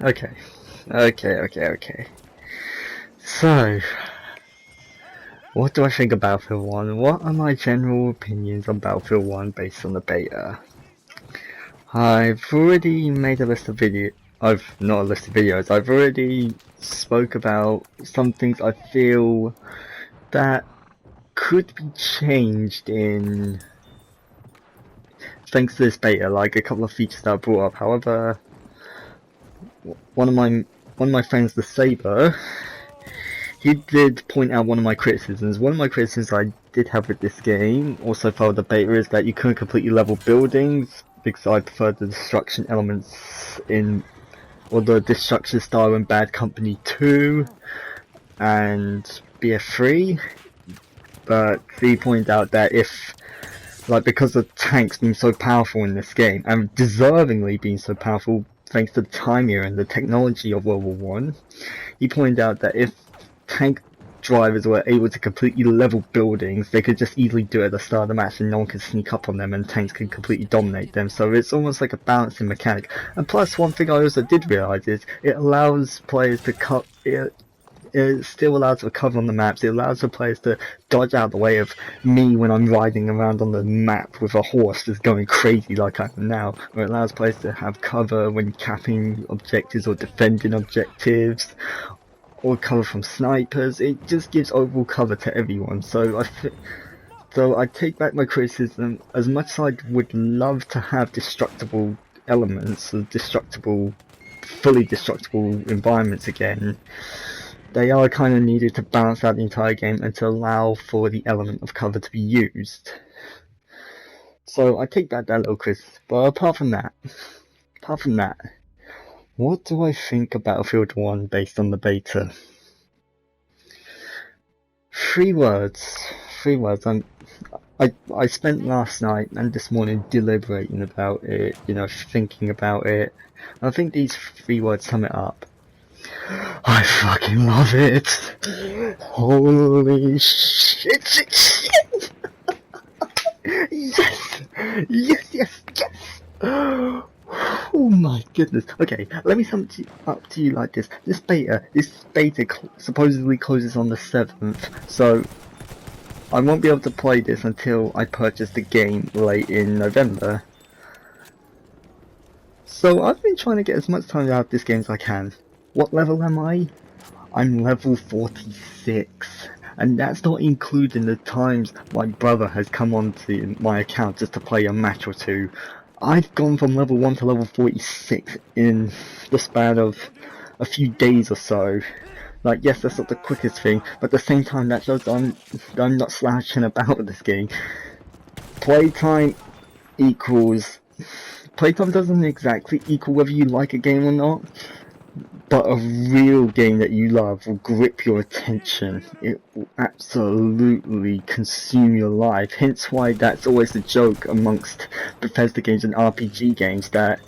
Okay. Okay. So, what do I think of Battlefield 1? What are my general opinions on Battlefield 1 based on the beta? I've already made a list of not a list of videos, I've already spoke about some things I feel that could be changed in thanks to this beta, like a couple of features that I brought up. However, one of my friends, the Saber, he did point out one of my criticisms. One of my criticisms I did have with this game, also far the beta, is that you couldn't completely level buildings because I prefer the destruction elements or the destruction style in Bad Company 2 and BF3. But he pointed out that because the tanks being so powerful in this game, and deservingly being so powerful thanks to the time era and the technology of World War One, he pointed out that if tank drivers were able to completely level buildings, they could just easily do it at the start of the match and no one could sneak up on them and tanks could completely dominate them. So it's almost like a balancing mechanic. And plus, one thing I also did realise is it allows players to cut it still allows for cover on the maps. It allows the players to dodge out of the way of me when I'm riding around on the map with a horse just going crazy like I am now. Or it allows players to have cover when capping objectives or defending objectives, or cover from snipers. It just gives overall cover to everyone. So I take back my criticism. As much as I would love to have destructible elements, or fully destructible environments again, they are kind of needed to balance out the entire game and to allow for the element of cover to be used. So I take back that little criticism. But apart from that, what do I think of Battlefield 1 based on the beta? Three words. I spent last night and this morning deliberating about it, thinking about it. I think these three words sum it up. I fucking love it! Holy shit! Yes! Oh my goodness. Okay, let me sum it up to you like this. This beta supposedly closes on the 7th, so I won't be able to play this until I purchase the game late in November. So I've been trying to get as much time out of this game as I can. What level am I? I'm level 46. And that's not including the times my brother has come onto my account just to play a match or two. I've gone from level 1 to level 46 in the span of a few days or so. Like, yes, that's not the quickest thing, but at the same time that shows I'm not slouching about with this game. Playtime doesn't exactly equal whether you like a game or not, but a real game that you love will grip your attention. It will absolutely consume your life. Hence why that's always the joke amongst Bethesda games and RPG games, that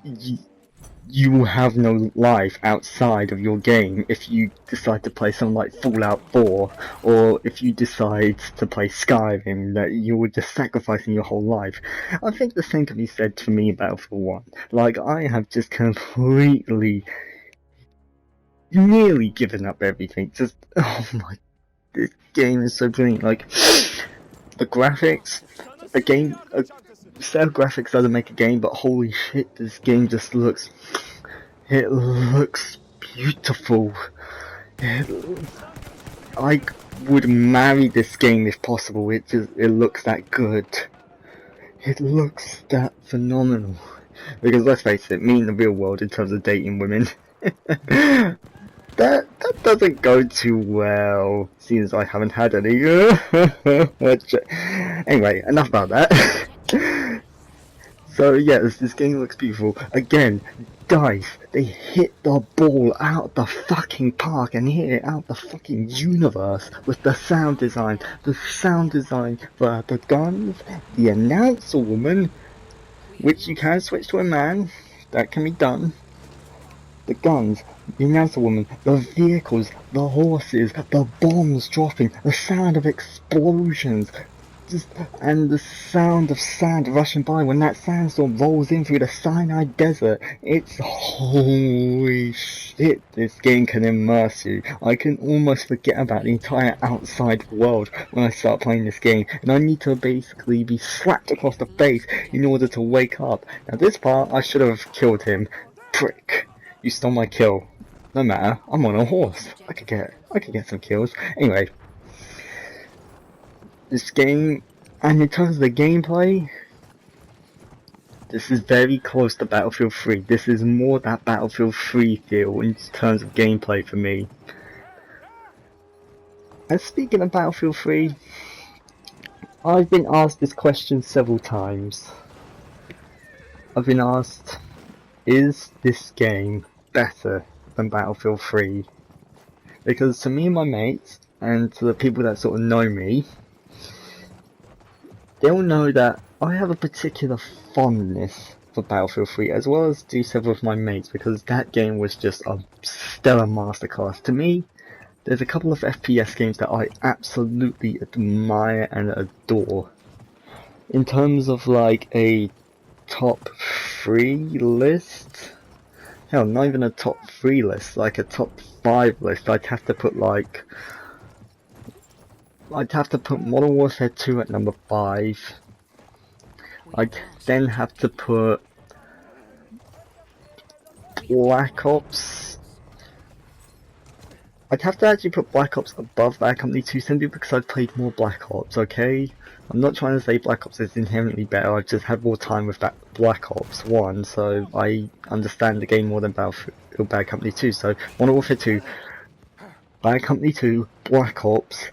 you will have no life outside of your game if you decide to play something like Fallout 4, or if you decide to play Skyrim, that you were just sacrificing your whole life. I think the same can be said for me about Battlefield 1. Like, I have just completely nearly given up everything. Just, oh my, this game is so brilliant. Like, the graphics, a set of graphics doesn't make a game, but holy shit, this game just looks beautiful. I would marry this game if possible. It looks that good. It looks that phenomenal. Because let's face it, me in the real world in terms of dating women, that doesn't go too well, seeing as I haven't had any. Anyway, enough about that. So yes, this game looks beautiful. Again, DICE, they hit the ball out the fucking park and hit it out the fucking universe with the sound design. The sound design for the guns, the announcer woman, which you can switch to a man, that can be done. The guns, the announcer woman, the vehicles, the horses, the bombs dropping, the sound of explosions. And the sound of sand rushing by when that sandstorm rolls in through the Sinai Desert. It's holy shit, this game can immerse you. I can almost forget about the entire outside world when I start playing this game, and I need to basically be slapped across the face in order to wake up. Now this part, I should have killed him. Prick. You stole my kill. No matter, I'm on a horse. I could get some kills. Anyway. This game, and in terms of the gameplay, this is very close to Battlefield 3. This is more that Battlefield 3 feel in terms of gameplay for me. And speaking of Battlefield 3, I've been asked this question several times. I've been asked, is this game better than Battlefield 3? Because to me and my mates, and to the people that sort of know me, they'll know that I have a particular fondness for Battlefield 3, as well as do several of my mates, because that game was just a stellar masterclass. To me, there's a couple of FPS games that I absolutely admire and adore. In terms of like a top 3 list, hell, not even a top 3 list, like a top 5 list, I'd have to put Modern Warfare 2 at number 5. I'd then have to put Black Ops. I'd have to actually put Black Ops above Bad Company 2 simply because I've played more Black Ops, okay? I'm not trying to say Black Ops is inherently better, I've just had more time with that Black Ops 1, so I understand the game more than Bad Company 2. So Modern Warfare 2, Bad Company 2, Black Ops,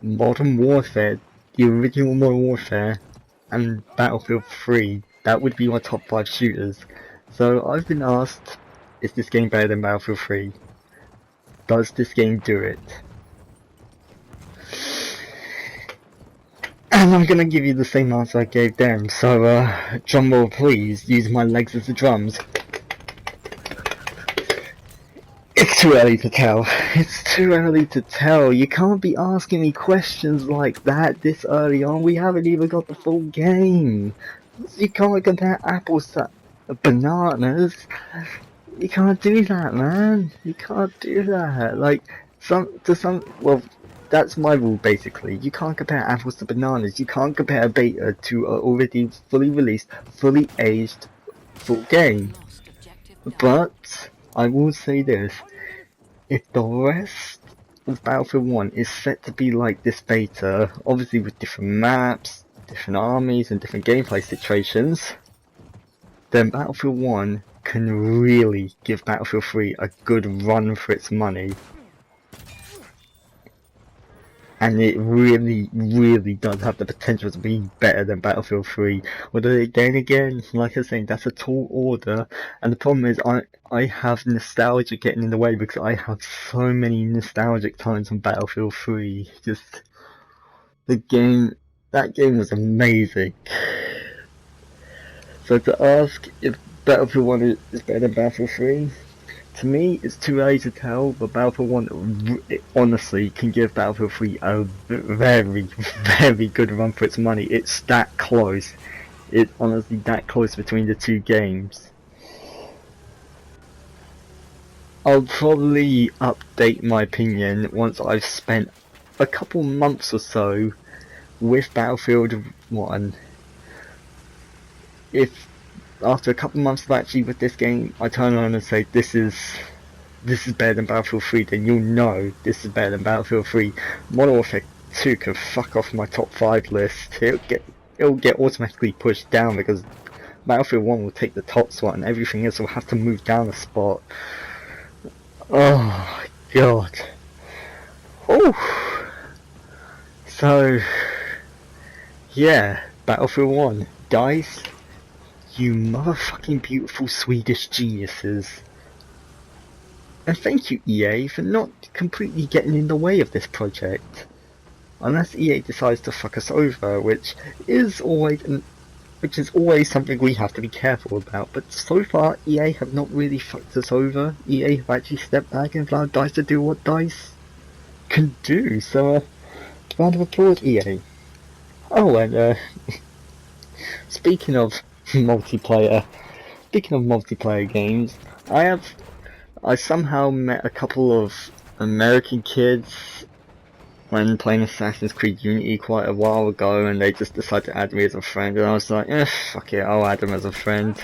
Modern Warfare, the original Modern Warfare, and Battlefield 3. That would be my top 5 shooters. So I've been asked, is this game better than Battlefield 3? Does this game do it? And I'm gonna give you the same answer I gave them, so drumroll please, use my legs as the drums. It's too early to tell. It's too early to tell. You can't be asking me questions like that this early on. We haven't even got the full game. You can't compare apples to bananas. You can't do that, man. You can't do that. Like, well, that's my rule basically. You can't compare apples to bananas. You can't compare a beta to an already fully released, fully aged full game. But I will say this. If the rest of Battlefield 1 is set to be like this beta, obviously with different maps, different armies and different gameplay situations, then Battlefield 1 can really give Battlefield 3 a good run for its money. And it really, really does have the potential to be better than Battlefield 3. Although then again, like I was saying, that's a tall order. And the problem is I have nostalgia getting in the way because I have so many nostalgic times on Battlefield 3. Just, that game was amazing. So to ask if Battlefield 1 is better than Battlefield 3, to me, it's too early to tell, but Battlefield 1 honestly can give Battlefield 3 a very, very good run for its money. It's that close. It's honestly that close between the two games. I'll probably update my opinion once I've spent a couple months or so with Battlefield 1. If after a couple months of actually with this game, I turn around and say this is better than Battlefield 3, then you'll know this is better than Battlefield 3. Modern Warfare 2 can fuck off my top 5 list. It'll get automatically pushed down because Battlefield 1 will take the top spot and everything else will have to move down a spot. Oh my god. Oh. So yeah, Battlefield 1, guys. You motherfucking beautiful Swedish geniuses. And thank you EA for not completely getting in the way of this project. Unless EA decides to fuck us over, which is always something we have to be careful about. But so far EA have not really fucked us over. EA have actually stepped back and allowed DICE to do what DICE can do. So Round of applause, EA. Oh, and speaking of multiplayer, games, I somehow met a couple of American kids when playing Assassin's Creed Unity quite a while ago, and they just decided to add me as a friend, and I was like, fuck it, I'll add them as a friend.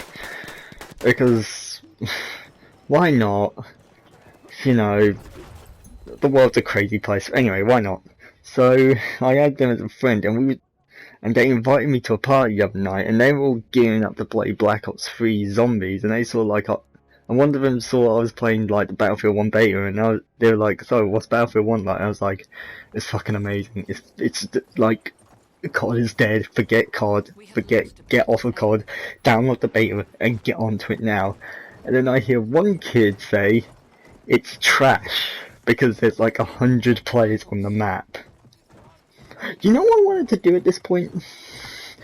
Because, why not? You know, the world's a crazy place. Anyway, why not? So, I added them as a friend, and they invited me to a party the other night, and they were all gearing up to play Black Ops 3 Zombies, and they saw like, and one of them saw I was playing like the Battlefield 1 beta, and they were like, so what's Battlefield 1 like? And I was like, it's fucking amazing. It's like, COD is dead, forget COD, get off of COD, download the beta and get onto it now. And then I hear one kid say, it's trash, because there's like 100 players on the map. You know what I wanted to do at this point?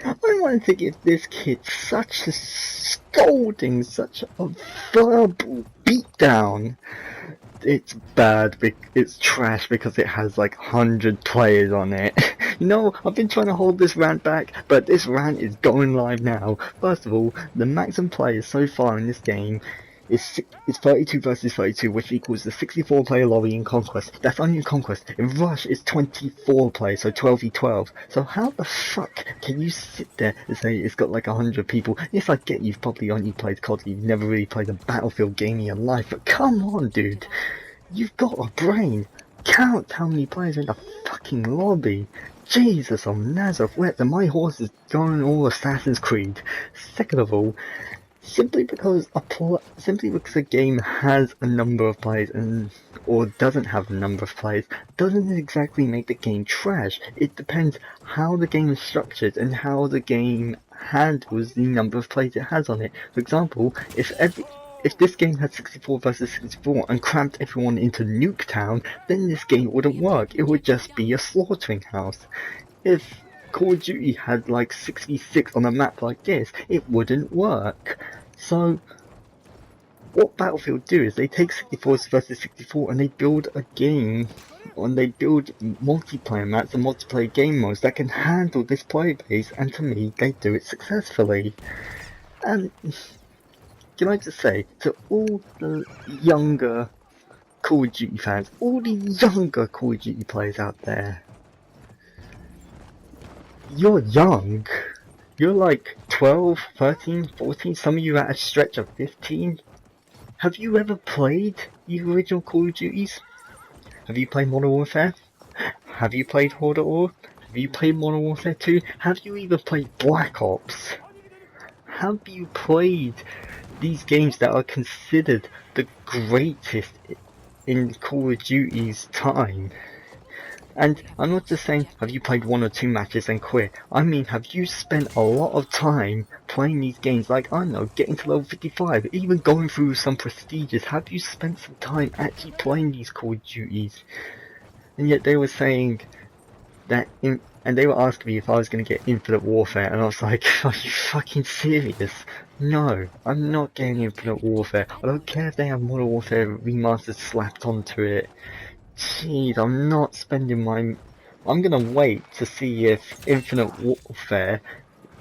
I wanted to give this kid such a scolding, such a verbal beatdown. It's bad, it's trash because it has like 100 players on it. You know, I've been trying to hold this rant back, but this rant is going live now. First of all, the maximum players so far in this game is 32 versus 32, which equals the 64 player lobby in Conquest. That's only in Conquest. In Rush, it's 24 players, so 12v12. So how the fuck can you sit there and say it's got like 100 people? Yes, I get you've probably only played COD, you've never really played a Battlefield game in your life, but come on, dude. You've got a brain. Count how many players are in the fucking lobby. Jesus of Nazareth, where my horse is going all Assassin's Creed. Second of all, simply because a game has a number of players or doesn't have a number of players doesn't exactly make the game trash. It depends how the game is structured and how the game handles the number of players it has on it. For example, if this game had 64 versus 64 and cramped everyone into Nuketown, then this game wouldn't work. It would just be a slaughtering house. If Call of Duty had like 66 on a map like this, it wouldn't work. So, what Battlefield do is they take 64 versus 64 and they build a game, and they build multiplayer maps and multiplayer game modes that can handle this player base, and to me, they do it successfully. And can I just say, to all the younger Call of Duty fans, all the younger Call of Duty players out there, you're young. You're like 12, 13, 14, some of you at a stretch of 15. Have you ever played the original Call of Duties? Have you played Modern Warfare? Have you played Horde at all? Have you played Modern Warfare 2? Have you even played Black Ops? Have you played these games that are considered the greatest in Call of Duty's time? And I'm not just saying, have you played 1 or 2 matches and quit? I mean, have you spent a lot of time playing these games, like, I don't know, getting to level 55, even going through some prestiges? Have you spent some time actually playing these Call of Duties? And yet they were saying that, and they were asking me if I was going to get Infinite Warfare, and I was like, are you fucking serious? No, I'm not getting Infinite Warfare. I don't care if they have Modern Warfare Remastered slapped onto it. Jeez, I'm not spending my... I'm gonna wait to see if Infinite Warfare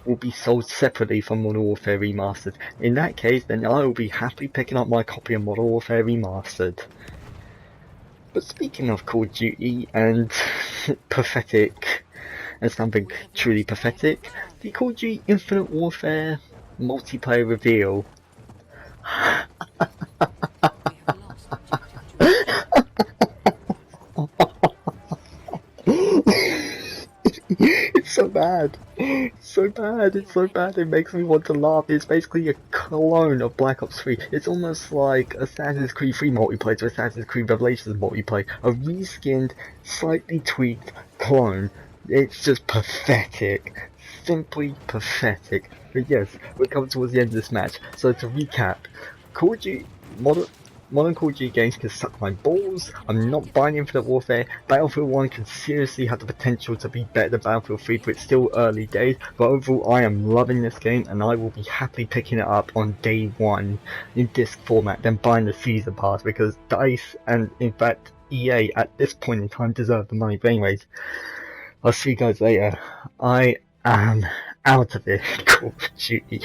will be sold separately from Modern Warfare Remastered. In that case, then I will be happily picking up my copy of Modern Warfare Remastered. But speaking of Call of Duty and pathetic, and something truly pathetic, the Call of Duty Infinite Warfare multiplayer reveal. It's so bad. It's so bad. It's so bad. It makes me want to laugh. It's basically a clone of Black Ops 3. It's almost like Assassin's Creed 3 multiplayer to Assassin's Creed Revelations multiplayer. A reskinned, slightly tweaked clone. It's just pathetic. Simply pathetic. But yes, we're coming towards the end of this match. So to recap, Call of Duty Modern Call of Duty games can suck my balls. I'm not buying Infinite Warfare. Battlefield 1 can seriously have the potential to be better than Battlefield 3, but it's still early days. But overall, I am loving this game, and I will be happily picking it up on day 1 in disc format, then buying the season pass, because DICE and, in fact, EA at this point in time deserve the money. But anyways, I'll see you guys later. I am out of here. Call of Duty.